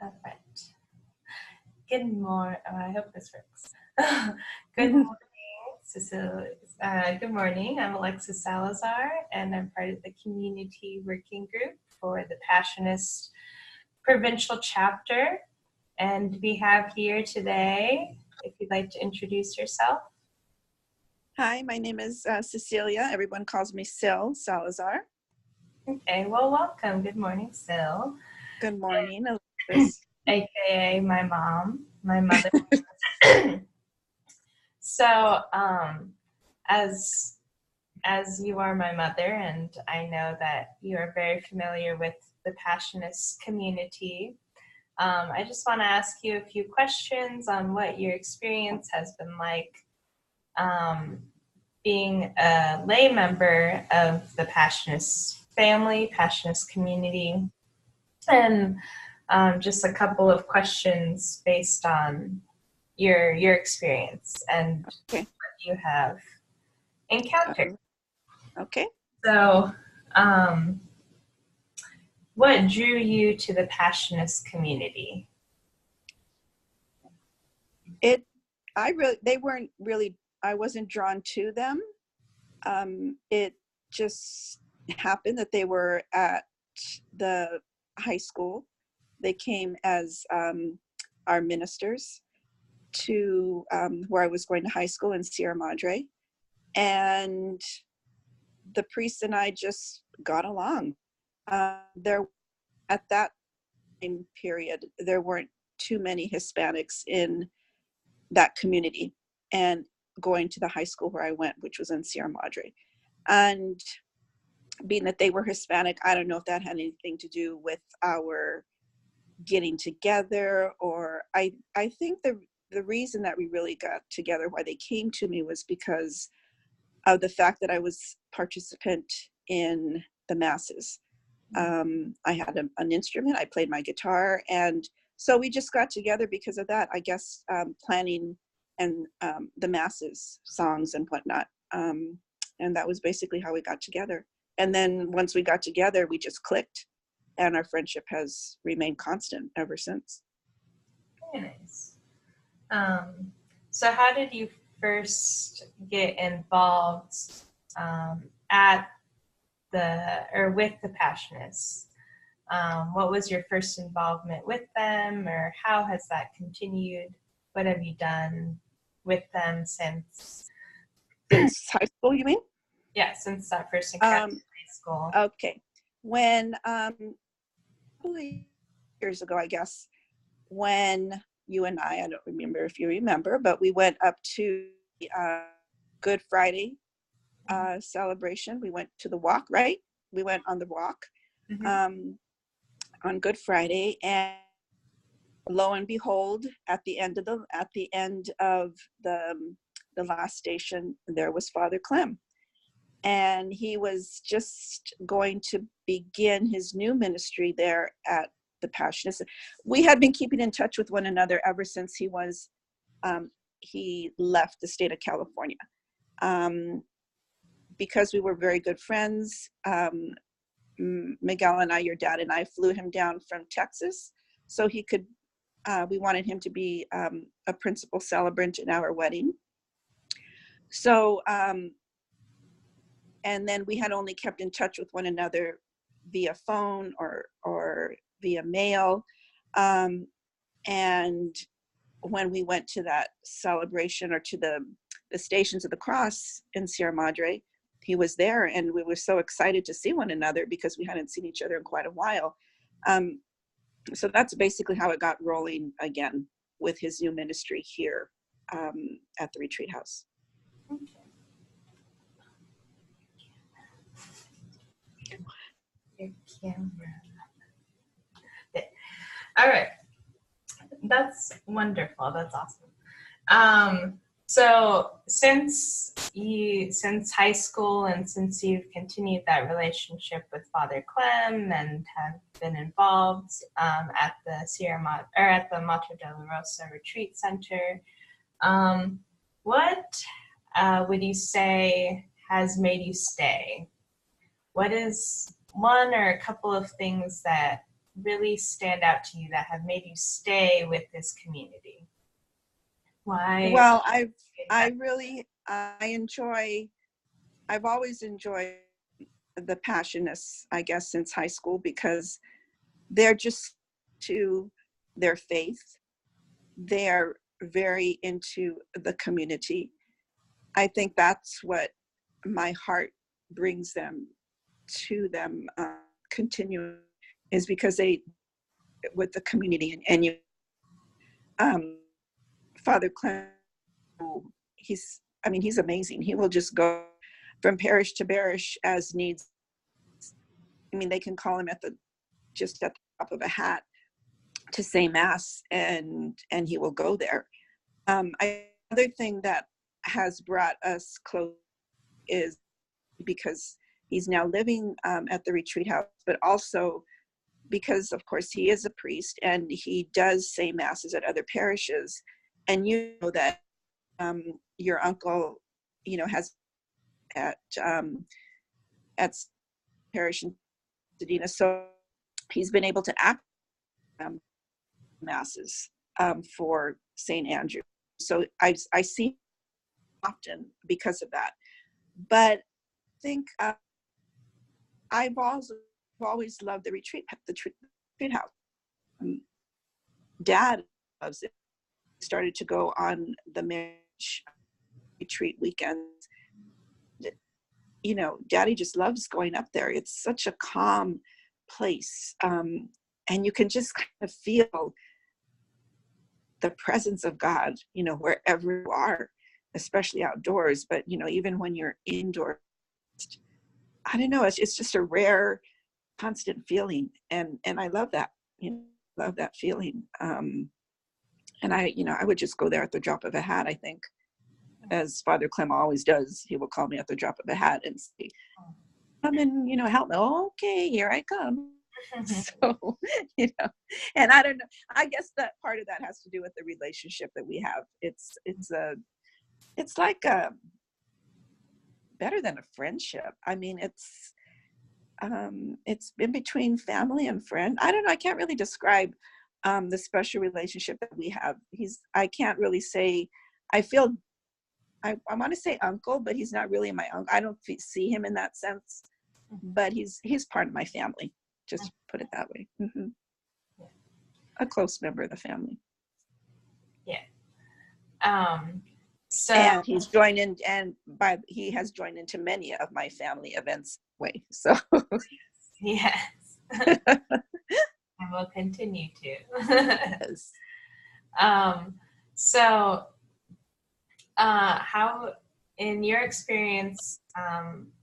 Perfect. Good morning. Oh, I hope this works. Good morning, Cecilia. Good morning. I'm Alexis Salazar, and I'm part of the community working group for the Passionist Provincial Chapter. And we have here today, if you'd like to introduce yourself. Hi, my name is Cecilia. Everyone calls me Sil Salazar. Okay, well, welcome. Good morning, Sil. Good morning, Alexis. AKA my mother. So, as you are my mother, and I know that you are very familiar with the Passionist community, I just want to ask you a few questions on what your experience has been like being a lay member of the Passionist family, Passionist community, and just a couple of questions based on your experience and what you have encountered. Okay. So, what drew you to the Passionist community? I wasn't drawn to them. It just happened that they were at the high school. They came as our ministers to where I was going to high school in Sierra Madre. And the priest and I just got along. There, at that time period, there weren't too many Hispanics in that community, and going to the high school where I went, which was in Sierra Madre. And being that they were Hispanic, I don't know if that had anything to do with our getting together, or I think the reason that we really got together, why they came to me, was because of the fact that I was participant in the masses. I had an instrument, I played my guitar, and so we just got together because of that, I guess, planning and the masses songs and whatnot. And that was basically how we got together. And then once we got together, we just clicked, and our friendship has remained constant ever since. Very nice. So how did you first get involved with the Passionists? What was your first involvement with them, or how has that continued? What have you done with them since high school, you mean? Yeah, since that first encounter in high school. Okay. When years ago, I guess, when you and I don't remember if you remember, but we went up to Good Friday celebration. We went to the walk, right? We went on the walk on Good Friday, and lo and behold, at the end of the last station, there was Father Clem, and he was just going to begin his new ministry there at the Passionists. We had been keeping in touch with one another ever since he left the state of California. Because we were very good friends, Miguel and I, your dad and I, flew him down from Texas so he could, we wanted him to be a principal celebrant in our wedding. So, and then we had only kept in touch with one another via phone or via mail. And when we went to that celebration, or to the Stations of the Cross in Sierra Madre, he was there, and we were so excited to see one another because we hadn't seen each other in quite a while. So that's basically how it got rolling again with his new ministry here at the Retreat House. Okay. Your camera. Okay. All right. That's wonderful. That's awesome. So since high school, and since you've continued that relationship with Father Clem and have been involved at the Mater de la Rosa Retreat Center, what would you say has made you stay? What is one or a couple of things that really stand out to you that have made you stay with this community? Why? Well, I've always enjoyed the Passionists, I guess, since high school, because they're just to their faith. They're very into the community. I think that's what my heart brings them to them continuing, is because they with the community, and you um Father Clem, he's amazing. He will just go from parish to parish as needs. I mean, they can call him just at the top of a hat to say mass, and he will go there. Another thing that has brought us close is because he's now living at the retreat house, but also because, of course, he is a priest and he does say masses at other parishes. And you know that your uncle, has at parish in Pasadena, so he's been able to act masses for St. Andrew. So I see often because of that. But I think I've always loved the retreat house. Dad loves it. Started to go on the marriage retreat weekends. Daddy just loves going up there. It's such a calm place, and you can just kind of feel the presence of God, wherever you are, especially outdoors. But even when you're indoors, I don't know. It's just a rare, constant feeling, and I love that. Love that feeling. And I would just go there at the drop of a hat. I think, as Father Clem always does, he will call me at the drop of a hat and say, "Come and help me." Okay, here I come. So, and I don't know. I guess that part of that has to do with the relationship that we have. It's like better than a friendship. I mean, it's in between family and friend. I don't know. I can't really describe the special relationship that we have. I can't really say. I feel. I want to say uncle, but he's not really my uncle. I don't see him in that sense, but he's part of my family. Just put it that way. Mm-hmm. A close member of the family. Yeah. So. And he's joined in, he has joined into many of my family events. So. Yes. And will continue to. Yes. So, how, in your experience,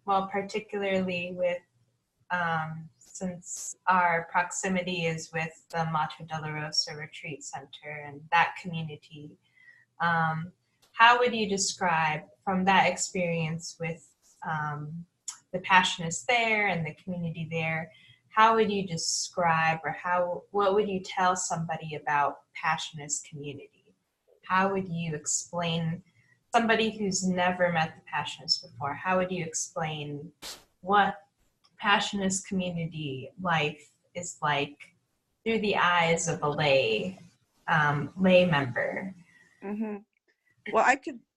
particularly with, since our proximity is with the Mater Dolorosa Retreat Center and that community, how would you describe, from that experience with the Passionists there and the community there, how would you describe, or what would you tell somebody about Passionist community? How would you explain, somebody who's never met the Passionists before, how would you explain what Passionist community life is like through the eyes of a lay member? Mm-hmm. Well,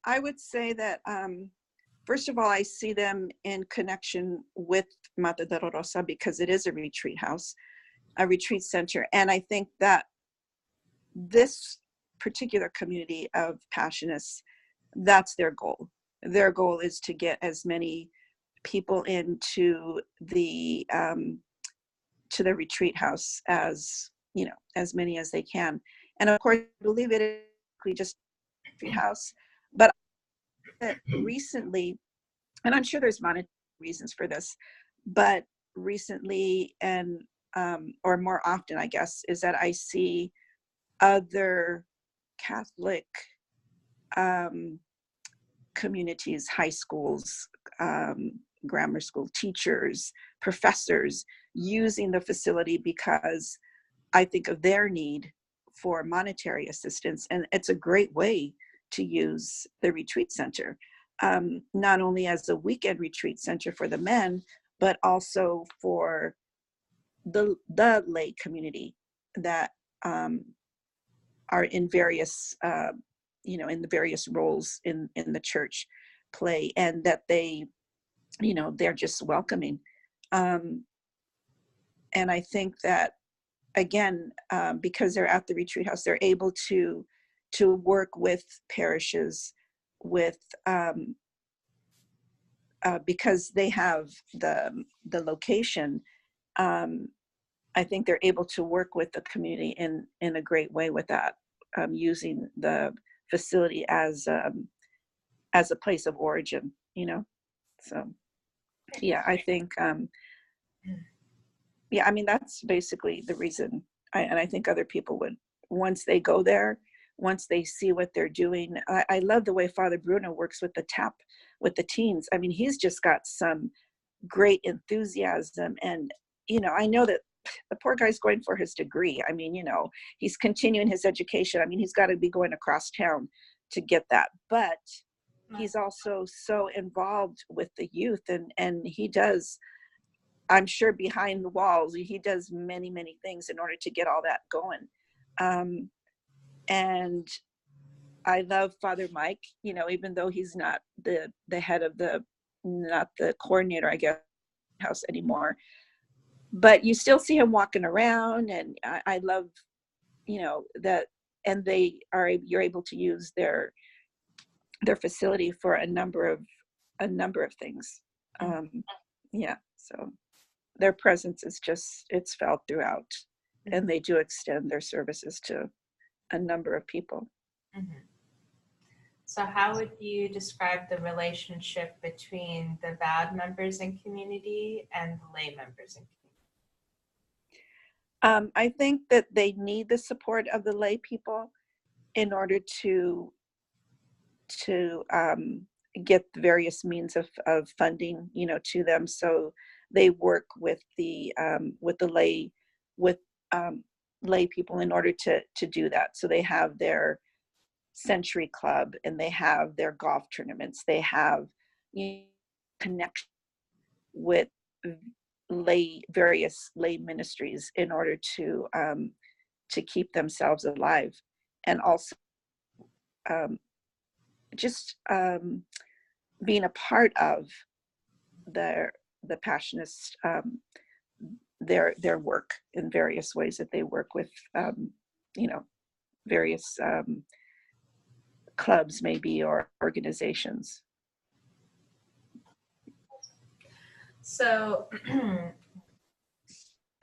I would say that first of all, I see them in connection with Mater Dolorosa because it is a retreat house, a retreat center. And I think that this particular community of Passionists, that's their goal. Their goal is to get as many people into the retreat house as many as they can. And of course, I believe it is just a retreat house, but recently, and I'm sure there's monetary reasons for this, but recently, and or more often, I guess, is that I see other Catholic communities, high schools, grammar school teachers, professors using the facility because I think of their need for monetary assistance. And it's a great way to use the retreat center, not only as a weekend retreat center for the men, but also for the lay community that are in various in the various roles in the church play, and that they they're just welcoming. And I think that again, because they're at the retreat house, they're able to work with parishes with because they have the location. I think they're able to work with the community in a great way with that, using the facility as a place of origin, So yeah, I think yeah, I mean, that's basically the reason. And I think other people would, once they go there, once they see what they're doing. I love the way Father Bruno works with with the teens. I mean, he's just got some great enthusiasm. And, I know that the poor guy's going for his degree. I mean, he's continuing his education. I mean, he's got to be going across town to get that. But he's also so involved with the youth, and he does, I'm sure behind the walls, he does many, many things in order to get all that going. And I love Father Mike, even though he's not the head of not the coordinator, I guess, house anymore, but you still see him walking around. And I love, that, and you're able to use their facility for a number of things. Yeah, so their presence is just, it's felt throughout, and they do extend their services to a number of people. Mm-hmm. So how would you describe the relationship between the vowed members in community and the lay members in community? I think that they need the support of the lay people in order to get the various means of funding, to them. So they work with the lay people in order to do that. So they have their Century Club, and they have their golf tournaments. They have connection with various lay ministries in order to keep themselves alive, and also just being a part of the Passionists, their work in various ways that they work with, various clubs maybe, or organizations. So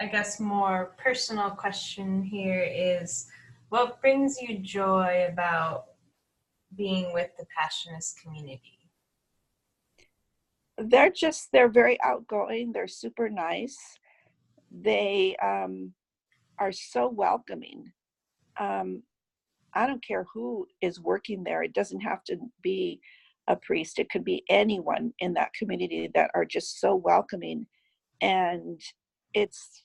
I guess more personal question here is, what brings you joy about being with the Passionist community? They're very outgoing. They're super nice. They are so welcoming. I don't care who is working there. It doesn't have to be a priest. It could be anyone in that community that are just so welcoming, and it's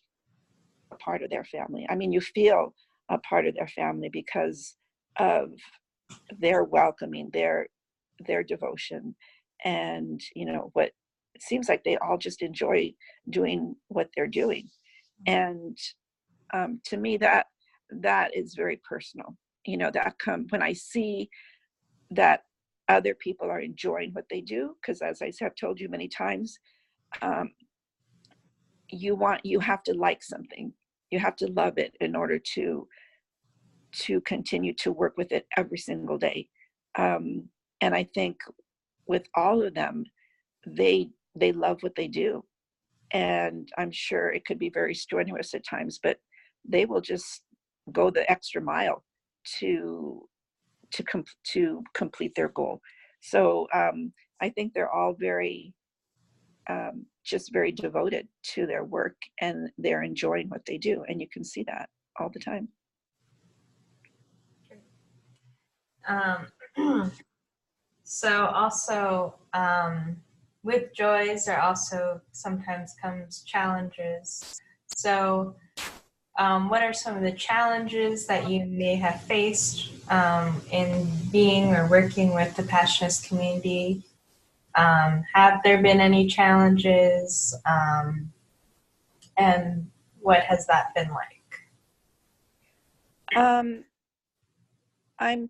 a part of their family. I mean, you feel a part of their family because of their welcoming, their devotion, and what it seems like they all just enjoy doing what they're doing. And to me, that is very personal. That when I see that other people are enjoying what they do, because as I have told you many times, you have to like something, you have to love it in order to continue to work with it every single day. And I think with all of them, they love what they do, and I'm sure it could be very strenuous at times, but they will just go the extra mile to complete their goal. So I think they're all very just very devoted to their work, and they're enjoying what they do, and you can see that all the time. So also with joys, there also sometimes comes challenges. So what are some of the challenges that you may have faced in being or working with the Passionist community? Have there been any challenges? And what has that been like? I'm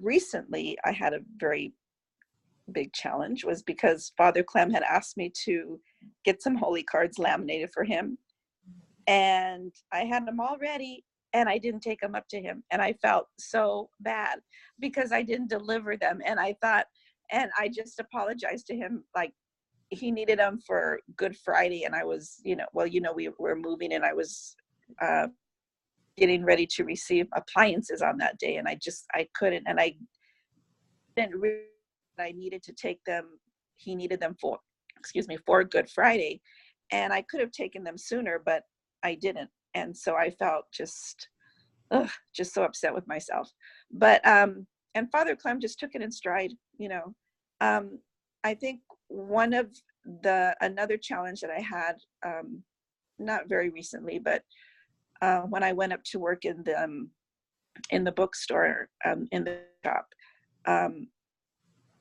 recently I had a very big challenge was because Father Clem had asked me to get some holy cards laminated for him, and I had them all ready and I didn't take them up to him, and I felt so bad because I didn't deliver them, and I just apologized to him, like he needed them for Good Friday, and I was, we were moving, and I was getting ready to receive appliances on that day, and I couldn't, and I didn't realize I needed to take them. He needed them for Good Friday, and I could have taken them sooner, but I didn't, and so I felt just so upset with myself. But and Father Clem just took it in stride. I think another challenge that I had, not very recently, but when I went up to work in the bookstore, in the shop,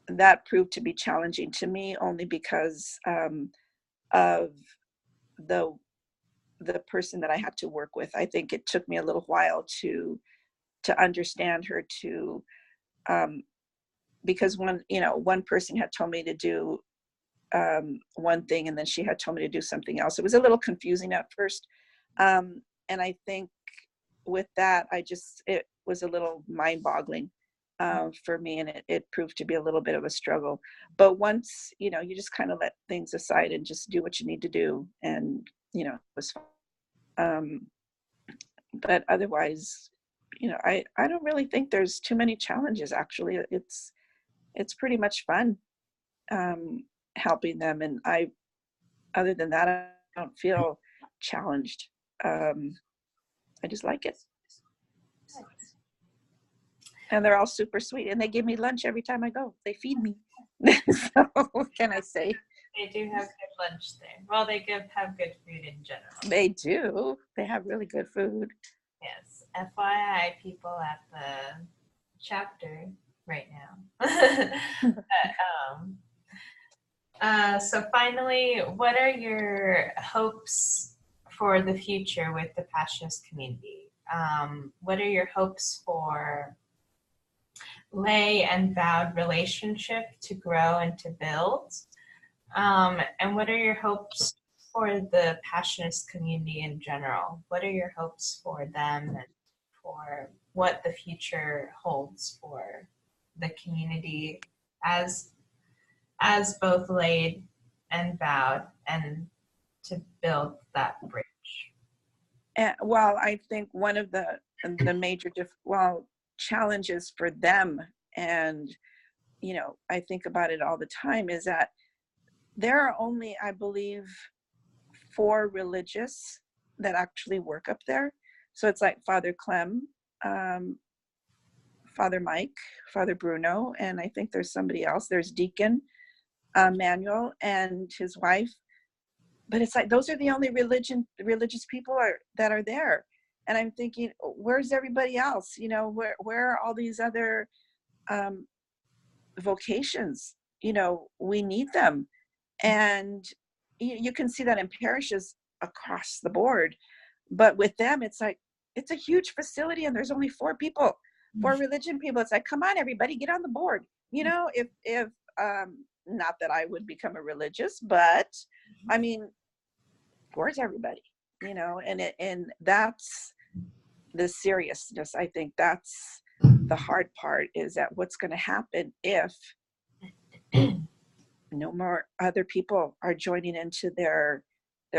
that proved to be challenging to me only because of the person that I had to work with. I think it took me a little while to understand her, because one person had told me to do one thing, and then she had told me to do something else. It was a little confusing at first, and I think with that, it was a little mind-boggling for me, and it proved to be a little bit of a struggle. But once you just kind of let things aside and just do what you need to do, and it was fun. But otherwise, I don't really think there's too many challenges. Actually, it's pretty much fun helping them, and other than that, I don't feel challenged. I just like it. And they're all super sweet, and they give me lunch every time I go. They feed me. So what can I say? They do have good lunch there. Well, they have good food in general. They do. They have really good food. Yes. FYI, people at the chapter right now. So finally, what are your hopes for the future with the Passionist community? What are your hopes for lay and vowed relationship to grow and to build? And what are your hopes for the Passionist community in general? What are your hopes for them and for what the future holds for the community as both laid and vowed, and to build that bridge? Well, I think one of the major challenges for them, and I think about it all the time, is that there are only, I believe, 4 religious that actually work up there. So it's like Father Clem, Father Mike, Father Bruno, and I think there's somebody else. There's Deacon Manuel and his wife. But it's like those are the only religious people that are there. And I'm thinking, where's everybody else? Where are all these other vocations? We need them. And you can see that in parishes across the board. But with them, it's like, it's a huge facility and there's only 4 people, 4 religion people. It's like, come on, everybody, get on the board. If not that I would become a religious, but I mean, where's everybody? And that's the seriousness. I think that's the hard part, is that what's going to happen if no more other people are joining into their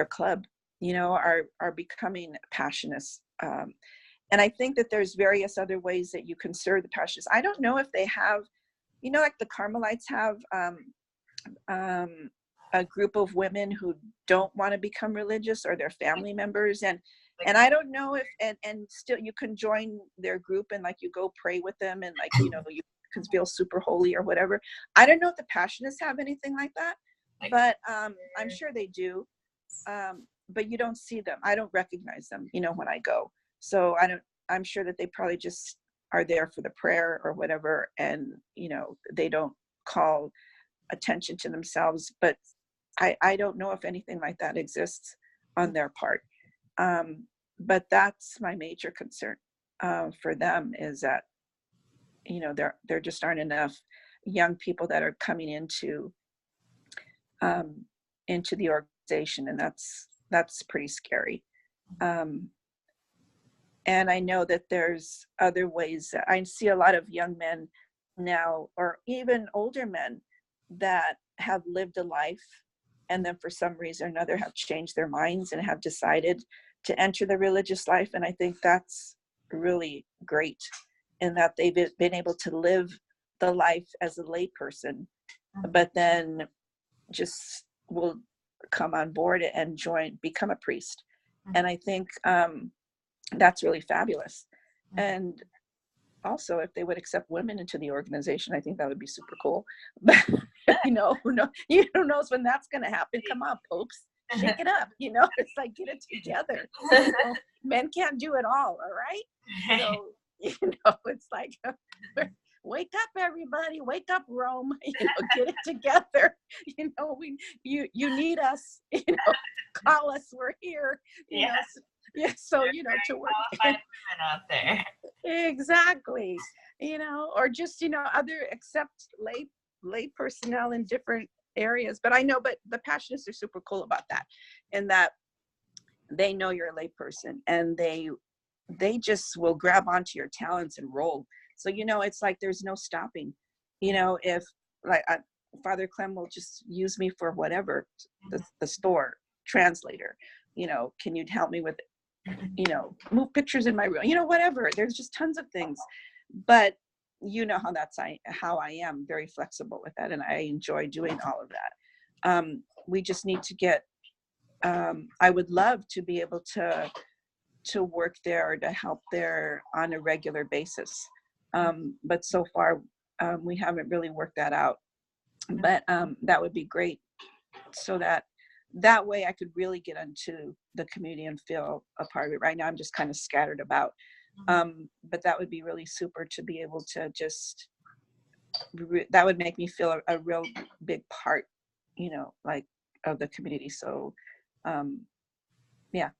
club, are becoming Passionists. And I think that there's various other ways that you can serve the Passionists. I don't know if they have, like the Carmelites have a group of women who don't want to become religious, or their family members, and I don't know if and still you can join their group, and like you go pray with them, and like you can feel super holy or whatever. I don't know if the Passionists have anything like that, but I'm sure they do. But you don't see them. I don't recognize them, when I go. So I'm sure that they probably just are there for the prayer or whatever, and they don't call attention to themselves. But I don't know if anything like that exists. on their part. But that's my major concern for them, is that, you know, there just aren't enough young people that are coming into the organization, and that's pretty scary. And I know that there's other ways that I see a lot of young men now, or even older men, that have lived a life and then for some reason or another have changed their minds and have decided to enter the religious life. And I think that's really great, in that they've been able to live the life as a layperson, but then just will come on board and become a priest. And I think that's really fabulous. And also, if they would accept women into the organization, I think that would be super cool. But you know, who knows when that's going to happen? Come on, popes, shake it up. You know, it's like, get it together. You know, men can't do it all right? So, you know, it's like, wake up, everybody, wake up, Rome. You know, get it together. You know, you need us. You know, call us. We're here. You know, yeah. So, you know, to work. Qualified women out there. Exactly. You know, or just, you know, accept lay personnel in different areas. But the Passionists are super cool about that, in that they know you're a lay person, and they just will grab onto your talents and roll. So, you know, it's like there's no stopping. You know, if like Father Clem will just use me for whatever, the store translator, you know, can you help me with, you know, move pictures in my room, you know, whatever. There's just tons of things. But you know how I am, very flexible with that, and I enjoy doing all of that. We just need to get, I would love to be able to work there or to help there on a regular basis. But so far, we haven't really worked that out. But that would be great, so that way I could really get into the community and feel a part of it. Right now, I'm just kind of scattered about. But that would be really super to be able to just, that would make me feel a real big part, you know, like, of the community. So, yeah,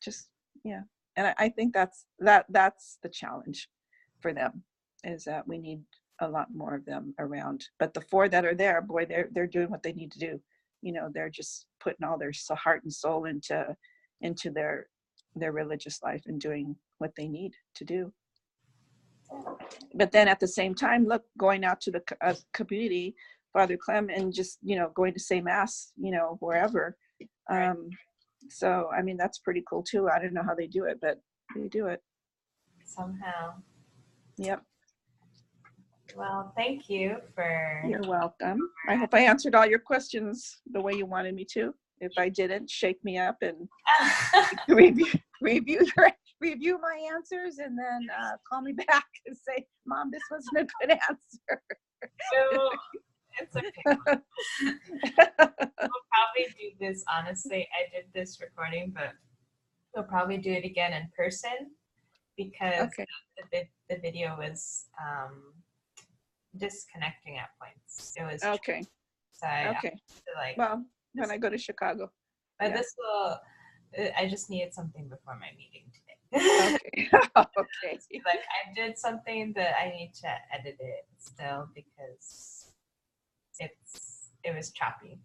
just, yeah. And I think that's the challenge for them, is that we need a lot more of them around. But the 4 that are there, boy, they're doing what they need to do. You know, they're just putting all their heart and soul into their religious life and doing what they need to do. But then at the same time, look, going out to the community, Father Clem, and just, you know, going to say mass, you know, wherever. So, I mean, that's pretty cool too. I don't know how they do it, but they do it. Somehow. Yep. Well, thank you for... You're welcome. I hope I answered all your questions the way you wanted me to. If I didn't, shake me up and review my answers, and then call me back and say, Mom, this wasn't a good answer. No, it's okay. We'll probably do this, honestly. I did this recording, but we'll probably do it again in person, because the video was disconnecting at points. It was okay. So I well, when I go to Chicago. But this will. I just needed something before my meeting today. Okay. Okay. Like, I did something that I need to edit it still, because it was choppy.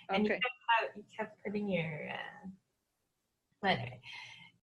And you kept putting your anyway.